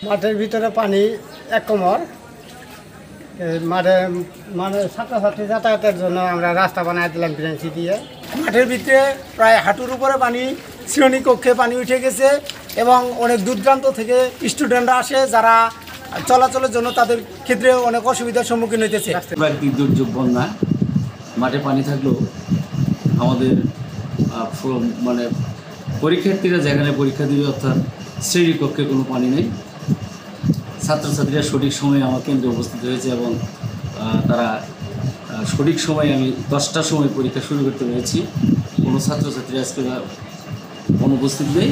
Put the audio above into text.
মাঠের ভিতরে পানি এক কোমর, মাঠে মানে ছাত্রছাত্রী যাতায়াতের জন্য আমরা রাস্তা বানাই দিলাম ব্রেঞ্চি দিয়ে। মাঠের ভিতরে প্রায় হাঁটুর উপরে পানি, শ্রেণীকক্ষে পানি উঠে গেছে এবং অনেক দূরদূরান্ত থেকে স্টুডেন্টরা আসে, যারা চলাচলের জন্য তাদের ক্ষেত্রে অনেক অসুবিধার সম্মুখীন হইতেছে। প্রাকৃতিক দুর্যোগ বন্যা, মাঠে পানি থাকলেও আমাদের মানে পরীক্ষার্থীরা যেখানে পরীক্ষা দিবে অর্থাৎ শ্রেণীকক্ষে কোনো পানি নেই। ছাত্রছাত্রীরা সঠিক সময়ে আমার কেন্দ্রে উপস্থিত হয়েছে এবং তারা সঠিক সময়ে আমি 10টার সময় পরীক্ষা শুরু করতে পেরেছি। কোনো ছাত্রছাত্রী আজকে অনুপস্থিত নেই।